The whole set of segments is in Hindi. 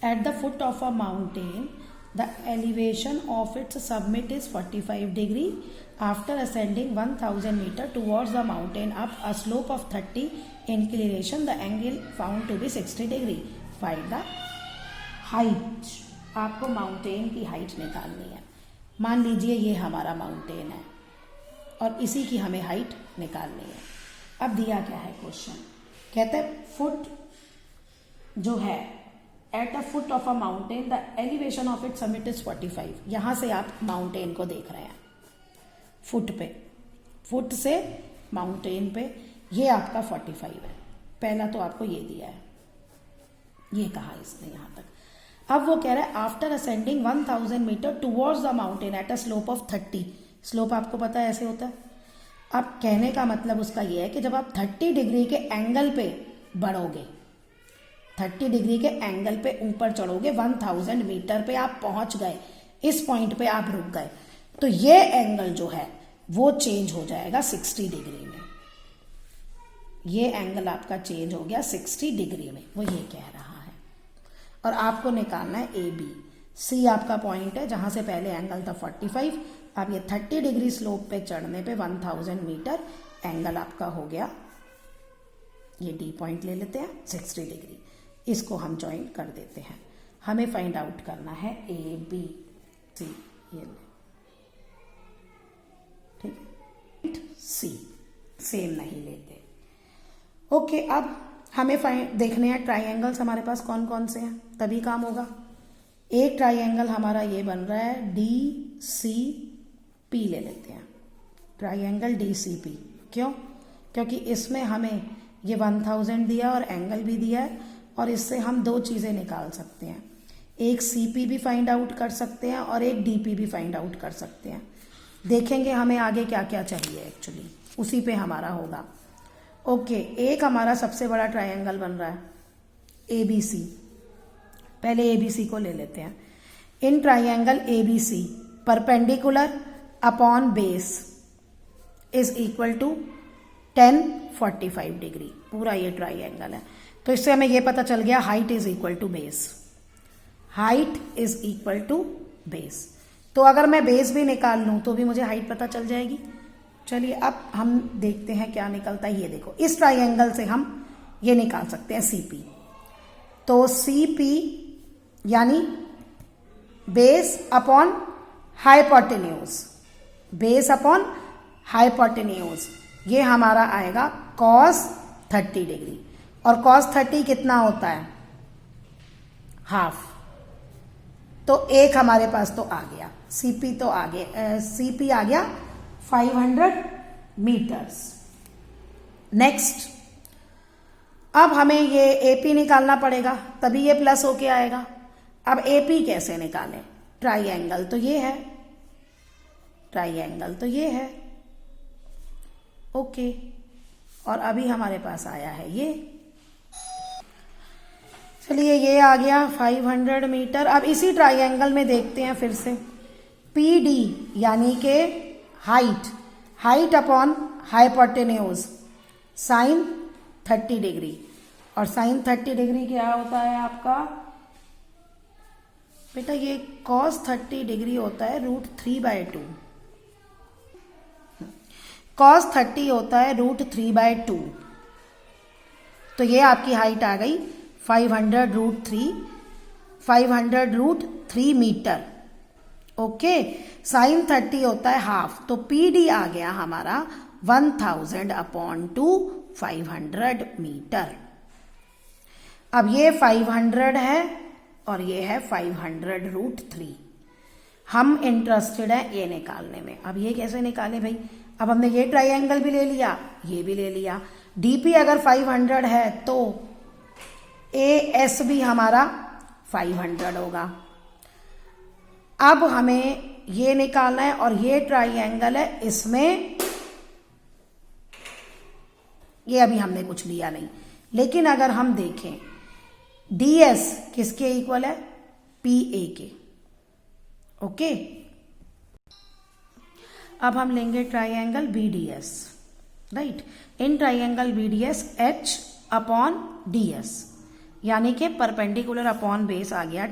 At the foot of a mountain, the elevation of its summit is 45 degree. After ascending 1000 meter towards the mountain up a slope of 30 inclination, the angle found to be 60 degree. Find the height. आपको माउंटेन की हाइट निकालनी है. मान लीजिए ये हमारा माउंटेन है और इसी की हमें हाइट निकालनी है. अब दिया क्या है क्वेश्चन, कहते हैं फुट जो है at a foot of a mountain the elevation of it summit is 45. यहां से आप माउंटेन को देख रहे हैं फुट पे, फुट से माउंटेन पे, ये आपका 45 है. पहला तो आपको ये दिया है, ये कहा इसने यहां तक. अब वो कह रहा है after ascending 1000 metre towards the mountain at a slope of 30. Slope आपको पता है ऐसे होता है. अब कहने का मतलब उसका ये है कि जब आप 30 डिग्री के एंगल पे बढ़ोगे, 30 डिग्री के एंगल पे ऊपर चढ़ोगे, 1000 मीटर पे आप पहुंच गए, इस पॉइंट पे आप रुक गए, तो ये एंगल जो है वो चेंज हो जाएगा 60 डिग्री में. ये एंगल आपका चेंज हो गया 60 डिग्री में, वो ये कह रहा है. और आपको निकालना है ए बी. सी आपका पॉइंट है जहां से पहले एंगल था 45. अब ये 30 डिग्री स्लोप पे चढ़ने पे 1000 मीटर एंगल आपका हो गया, ये डी पॉइंट ले लेते हैं 60 डिग्री. इसको हम ज्वाइन कर देते हैं. हमें फाइंड आउट करना है ए बी सी. ये ठीक, सी सेम नहीं लेते. ओके, अब हमें देखने हैं ट्राइंगल्स हमारे पास कौन कौन से हैं, तभी काम होगा. एक ट्राइंगल हमारा ये बन रहा है डी सी पी ले लेते हैं. Triangle D C P. क्यों? क्योंकि इसमें हमें ये 1000 दिया और एंगल भी दिया है, और इससे हम दो चीज़ें निकाल सकते हैं. एक सी पी भी फाइंड आउट कर सकते हैं और एक डी पी भी फाइंड आउट कर सकते हैं. देखेंगे हमें आगे क्या क्या चाहिए, एक्चुअली उसी पे हमारा होगा. ओके, एक हमारा सबसे बड़ा ट्रायंगल बन रहा है ए बी सी. पहले ए बी सी को ले लेते हैं. In triangle A B C perpendicular upon base is equal to 1045 degree. पूरा ये ट्रायंगल है, तो इससे हमें ये पता चल गया height is equal to base. Height is equal to base. तो अगर मैं बेस भी निकाल लूं तो भी मुझे हाइट पता चल जाएगी. चलिए अब हम देखते हैं क्या निकलता है. ये देखो, इस ट्रायंगल से हम ये निकाल सकते हैं सी पी. तो सी पी यानी base upon hypotenuse, base upon hypotenuse, ये हमारा आएगा कॉस 30 डिग्री. और कॉस 30 कितना होता है? हाफ. तो एक हमारे पास तो आ गया, सीपी तो आ गया, सीपी आ गया 500 मीटर्स. नेक्स्ट, अब हमें ये एपी निकालना पड़ेगा, तभी ये प्लस होके आएगा. अब एपी कैसे निकालें? ट्राइंगल तो ये है, ट्राइंगल तो ये है. ओके, और अभी हमारे पास आया है ये. चलिए, ये आ गया 500 मीटर. अब इसी ट्राइंगल में देखते हैं फिर से पी डी यानी के height, height upon hypotenuse sine 30 degree. और साइन 30 डिग्री क्या होता है आपका बेटा? ये कॉस 30 डिग्री होता है √3/2. कॉस 30 होता है √3/2. तो ये आपकी हाइट आ गई 500√3 मीटर. ओके, साइन 30 होता है हाफ, तो पी डी आ गया हमारा 1000/2 500 मीटर. अब ये 500 है और ये है 500√3. हम इंटरेस्टेड है ये निकालने में. अब ये कैसे निकालें भाई? अब हमने ये ट्राइंगल भी ले लिया, ये भी ले लिया. डीपी अगर 500 है तो ए एस भी हमारा 500 होगा. अब हमें ये निकालना है, और ये ट्राइंगल है, इसमें ये अभी हमने कुछ लिया नहीं. लेकिन अगर हम देखें डी एस किसके इक्वल है? पी ए के. ओके, अब हम लेंगे triangle B D S. Right, in triangle B D S H upon D S. यानी कि परपेंडिकुलर अपॉन बेस आ गया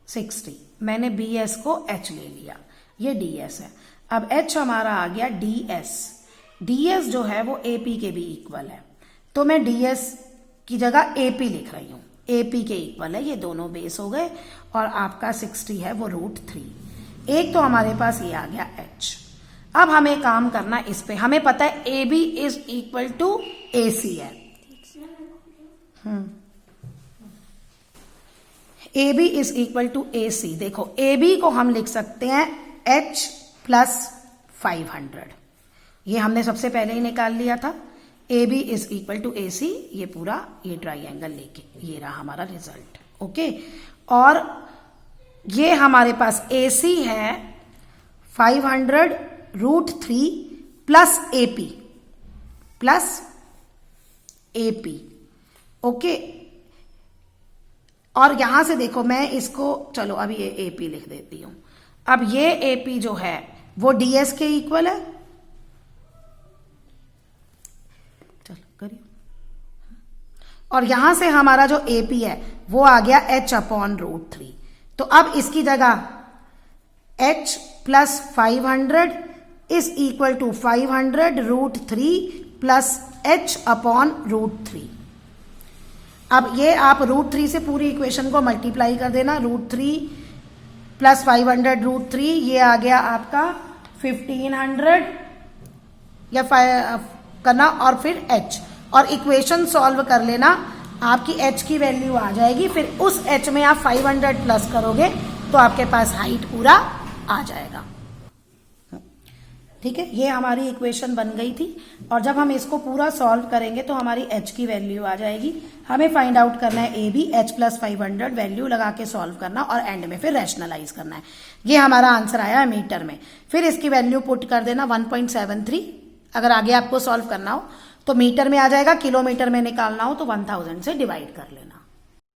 1060। मैंने बी एस को एच ले लिया, ये डी एस है। अब एच हमारा आ गया डी एस। डी एस जो है वो ए पी के भी इक्वल है, तो मैं डी एस की जगह ए पी लिख रही हूं। ए पी के इक्वल है, ये दोनों बेस हो गए और आपका 60 है वो √3। एक तो हमारे पास ये आ गया एच। अब हमें काम करना इस पे, हमें पता है A B is equal to A C है। A B is equal to A C. देखो ए बी को हम लिख सकते हैं एच प्लस 500, ये हमने सबसे पहले ही निकाल लिया था। A B is equal to A C, ये पूरा ये ट्राइंगल लेके ये रहा हमारा रिजल्ट। ओके, और ये हमारे पास ए सी है 500 √3 प्लस ए पी। ओके, और यहां से देखो मैं इसको, चलो अभी ये ए पी लिख देती हूं। अब ये ए पी जो है वो डीएस के इक्वल है। चलो करिए। और यहां से हमारा जो ए पी है वो आ गया h अपॉन √3। तो अब इसकी जगह h plus 500 is equal to 500 √3 plus h upon √3। अब ये आप √3 से पूरी इक्वेशन को मल्टीप्लाई कर देना। √3 प्लस 500 √3, ये आ गया आपका 1500 या करना और फिर h, और इक्वेशन सॉल्व कर लेना, आपकी h की वैल्यू आ जाएगी। फिर उस h में आप 500 प्लस करोगे तो आपके पास हाइट पूरा आ जाएगा। ठीक है, ये हमारी इक्वेशन बन गई थी। और जब हम इसको पूरा सॉल्व करेंगे तो हमारी h की वैल्यू आ जाएगी। हमें फाइंड आउट करना है A B, h plus 500 value लगा के सॉल्व करना और एंड में फिर रैशनलाइज करना है। ये हमारा आंसर आया है मीटर में। फिर इसकी वैल्यू पुट कर देना 1.73। अगर आगे आपको सॉल्व करना हो तो मीटर में आ जाएगा, किलोमीटर में निकालना हो तो 1000 से डिवाइड कर लेना।